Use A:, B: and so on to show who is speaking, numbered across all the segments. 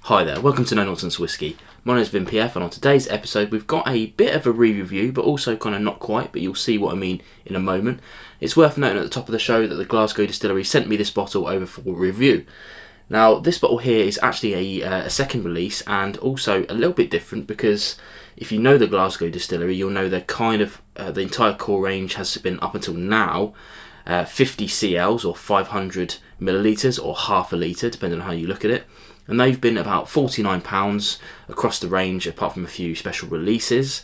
A: Hi there, welcome to No Nonsense Whisky. My name is Vin PF, and on today's episode we've got a bit of a re-review, but also kind of not quite, but you'll see what I mean in a moment. It's worth noting at the top of the show that the Glasgow Distillery sent me this bottle over for review. Now, this bottle here is actually a second release, and also a little bit different because if you know the Glasgow Distillery, you'll know they're kind of, the entire core range has been up until now 50 CLs or 500 millilitres or half a litre, depending on how you look at it. And they've been about £49 across the range, apart from a few special releases.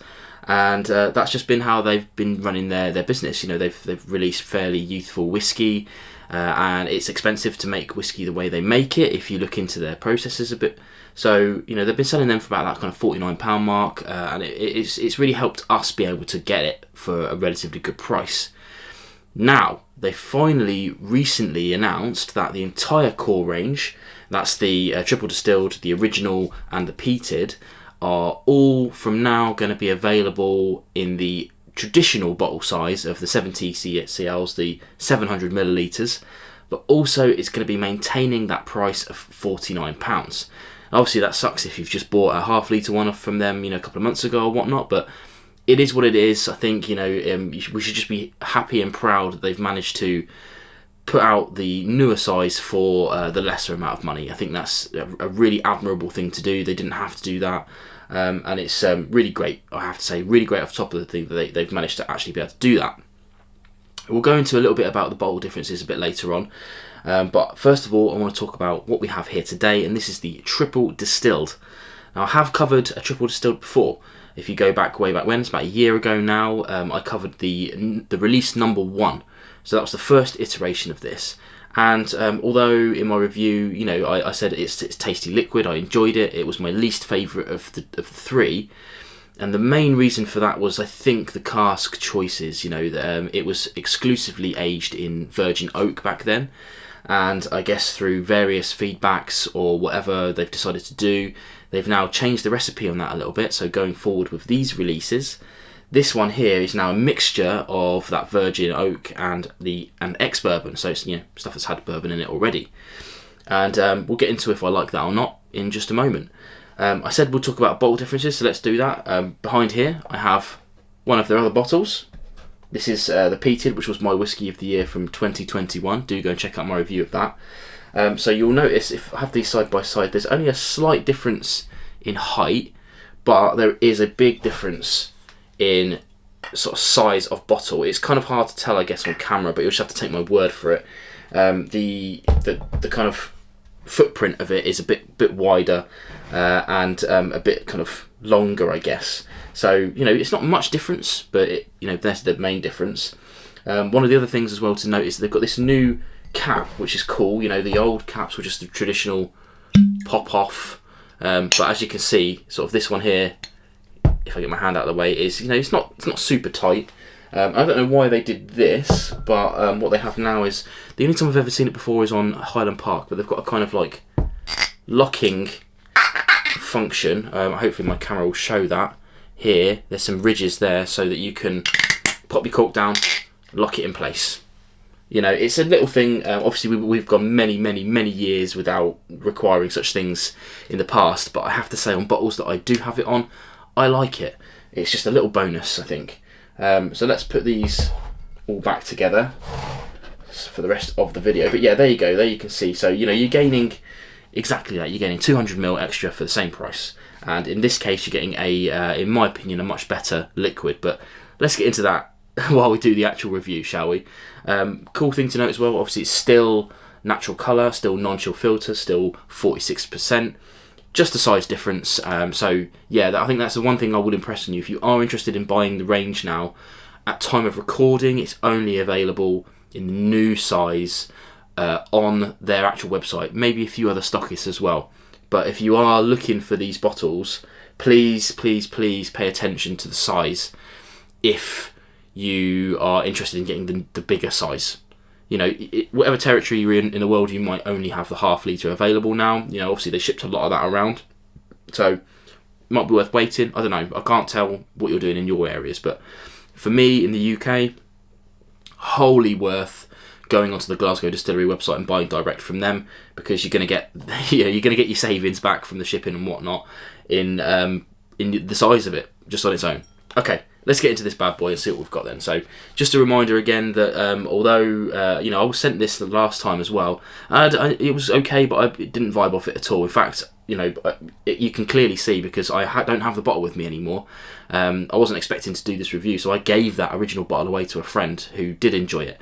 A: And that's just been how they've been running their business. You know, they've released fairly youthful whiskey, and it's expensive to make whiskey the way they make it if you look into their processes a bit. So, you know, they've been selling them for about that kind of £49 mark, and it's really helped us be able to get it for a relatively good price. Now, they finally recently announced that the entire core range, that's the triple distilled, the original and the peated, are all from now going to be available in the traditional bottle size of the 70 CLs, the 700 millilitres, but also it's going to be maintaining that price of £49. Obviously that sucks if you've just bought a half litre one from them, you know, a couple of months ago or whatnot, but it is what it is. I think, you know, we should just be happy and proud that they've managed to put out the newer size for the lesser amount of money. I think that's a really admirable thing to do. They didn't have to do that, and it's really great, I have to say, really great off the top of the thing that they've managed to actually be able to do that. We'll go into a little bit about the bottle differences a bit later on, but first of all I want to talk about what we have here today, and this is the triple distilled. Now, I have covered a triple distilled before. If you go back way back when, it's about a year ago now, I covered the release number 1. So that was the first iteration of this. And although in my review, you know, I said it's tasty liquid, I enjoyed it. It was my least favourite of the three. And the main reason for that was, I think, the cask choices. You know, it was exclusively aged in virgin oak back then. And I guess through various feedbacks or whatever they've decided to do, they've now changed the recipe on that a little bit. So going forward with these releases, this one here is now a mixture of that virgin oak and ex-bourbon. So it's, you know, stuff that's had bourbon in it already. And we'll get into if I like that or not in just a moment. I said we'll talk about bottle differences, so let's do that. Behind here I have one of their other bottles. This is the peated, which was my whiskey of the year from 2021. Do go and check out my review of that. So you'll notice, if I have these side by side, there's only a slight difference in height, but there is a big difference in sort of size of bottle. It's kind of hard to tell, I guess, on camera, but you'll just have to take my word for it. The kind of footprint of it is a bit wider and a bit kind of longer, I guess. So, you know, it's not much difference, but you know, that's the main difference. One of the other things as well to note is they've got this new cap, which is cool. You know, the old caps were just the traditional pop off, but as you can see, sort of this one here, if I get my hand out of the way, is, you know, it's not super tight. I don't know why they did this, but what they have now is, the only time I've ever seen it before is on Highland Park, but they've got a kind of like locking function. Hopefully my camera will show that. Here, there's some ridges there so that you can pop your cork down, lock it in place. You know, it's a little thing. Obviously, we've gone many years without requiring such things in the past, but I have to say, on bottles that I do have it on, I like it. It's just a little bonus, I think. So let's put these all back together for the rest of the video. But yeah, there you go. There you can see. So, you know, you're gaining exactly that. You're gaining 200ml extra for the same price. And in this case, you're getting in my opinion, a much better liquid. But let's get into that while we do the actual review, shall we? Cool thing to note as well, obviously it's still natural colour, still non-chill filter, still 46%. Just a size difference. So yeah, I think that's the one thing I would impress on you. If you are interested in buying the range now, at time of recording, it's only available in the new size on their actual website. Maybe a few other stockists as well. But if you are looking for these bottles, please pay attention to the size if you are interested in getting the bigger size. You know, whatever territory you're in the world, you might only have the half litre available now. You know, obviously they shipped a lot of that around, so it might be worth waiting. I don't know, I can't tell what you're doing in your areas, but for me in the UK, wholly worth going onto the Glasgow Distillery website and buying direct from them, because you're going to get you're going to get your savings back from the shipping and whatnot in the size of it just on its own. Okay, let's get into this bad boy and see what we've got then. So just a reminder again that although I was sent this the last time as well, it was okay, but I didn't vibe off it at all. In fact, you can clearly see, because I don't have the bottle with me anymore. I wasn't expecting to do this review, so I gave that original bottle away to a friend who did enjoy it.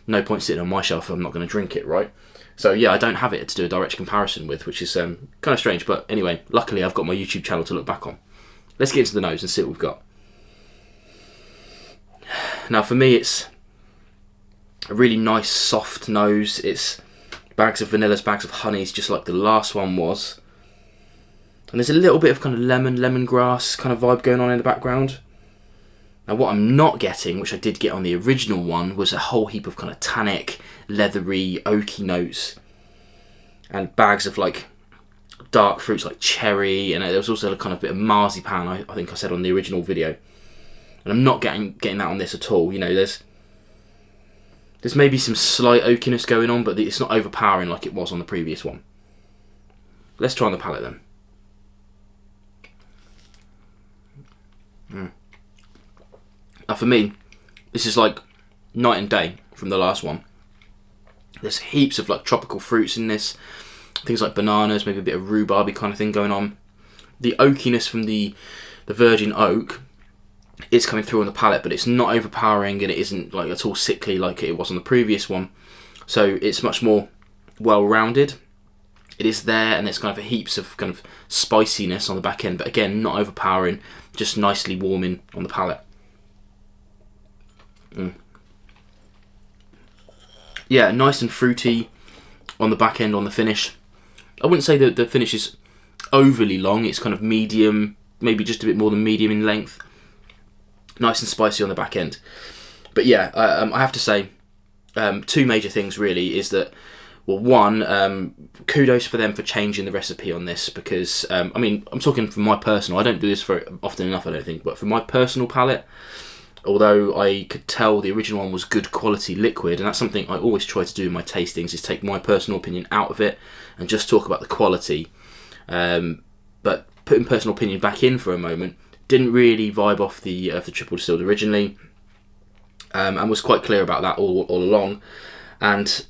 A: No point sitting on my shelf if I'm not going to drink it, right? So yeah, I don't have it to do a direct comparison with, which is kind of strange. But anyway, luckily I've got my YouTube channel to look back on. Let's get into the nose and see what we've got. Now for me, it's a really nice soft nose. It's bags of vanillas, bags of honeys, just like the last one was. And there's a little bit of kind of lemongrass kind of vibe going on in the background. Now what I'm not getting, which I did get on the original one, was a whole heap of kind of tannic, leathery, oaky notes. And bags of like dark fruits like cherry, and there was also a kind of bit of marzipan, I think I said on the original video. And I'm not getting that on this at all. There's maybe some slight oakiness going on, but it's not overpowering like it was on the previous one. Let's try on the palate then. Now for me, this is like night and day from the last one. There's heaps of like tropical fruits in this, things like bananas, maybe a bit of rhubarb kind of thing going on. The oakiness from the virgin oak is coming through on the palate, but it's not overpowering, and it isn't like at all sickly like it was on the previous one. So it's much more well-rounded. It is there, and there's kind of heaps of kind of spiciness on the back end, but again, not overpowering, just nicely warming on the palate. Yeah, nice and fruity on the back end, on the finish. I wouldn't say that the finish is overly long. It's kind of medium, maybe just a bit more than medium in length. Nice and spicy on the back end. But yeah, I have to say, two major things really is that, well, one, kudos for them for changing the recipe on this, because, I'm talking from my personal, I don't do this very often enough, I don't think, but for my personal palate, although I could tell the original one was good quality liquid, and that's something I always try to do in my tastings, is take my personal opinion out of it and just talk about the quality. But putting personal opinion back in for a moment, didn't really vibe off the triple distilled originally, and was quite clear about that all along. And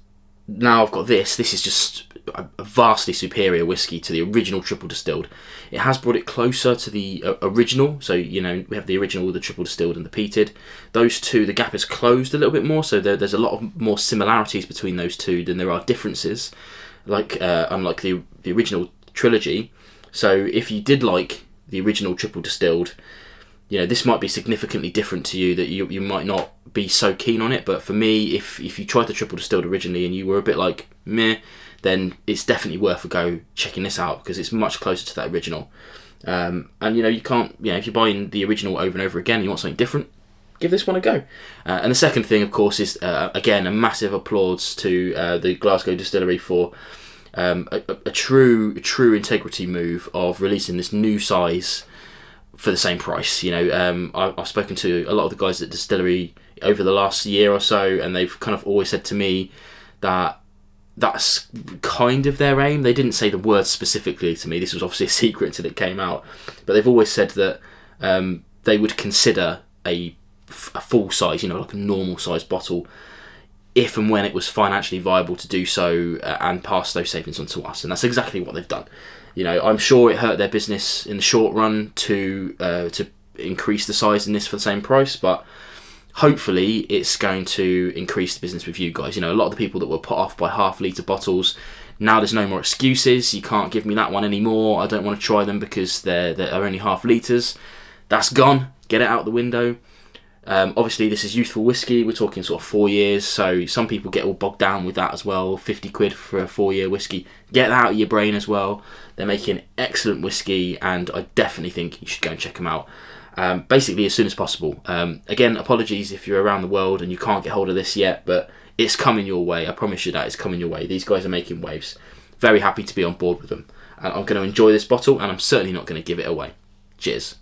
A: now I've got this is just a vastly superior whiskey to the original triple distilled. It has brought it closer to the original, so we have the original with the triple distilled and the peated. Those two, the gap is closed a little bit more, so there's a lot of more similarities between those two than there are differences, unlike the original trilogy. So if you did like the original triple distilled, this might be significantly different to you, that you might not be so keen on it. But for me, if you tried the triple distilled originally and you were a bit like meh, then it's definitely worth a go checking this out, because it's much closer to that original. And you can't, if you're buying the original over and over again and you want something different, give this one a go. And the second thing, of course, is again a massive applause to the Glasgow Distillery for a true integrity move of releasing this new size for the same price. I've spoken to a lot of the guys at Distillery over the last year or so, and they've kind of always said to me that that's kind of their aim. They didn't say the words specifically to me. This was obviously a secret until it came out. But they've always said that they would consider a full size, like a normal size bottle, if and when it was financially viable to do so, and pass those savings on to us. And that's exactly what they've done. I'm sure it hurt their business in the short run to increase the size in this for the same price, but hopefully it's going to increase the business with you guys. A lot of the people that were put off by half-litre bottles, now there's no more excuses. You can't give me that one anymore. I don't want to try them because they're only half litres. That's gone. Get it out the window. Obviously, this is youthful whiskey. We're talking sort of 4 years, so some people get all bogged down with that as well. 50 quid for a 4-year whiskey. Get that out of your brain as well. They're making excellent whiskey, and I definitely think you should go and check them out. Basically, as soon as possible. Again, apologies if you're around the world and you can't get hold of this yet, but it's coming your way. I promise you that it's coming your way. These guys are making waves. Very happy to be on board with them. And I'm going to enjoy this bottle, and I'm certainly not going to give it away. Cheers.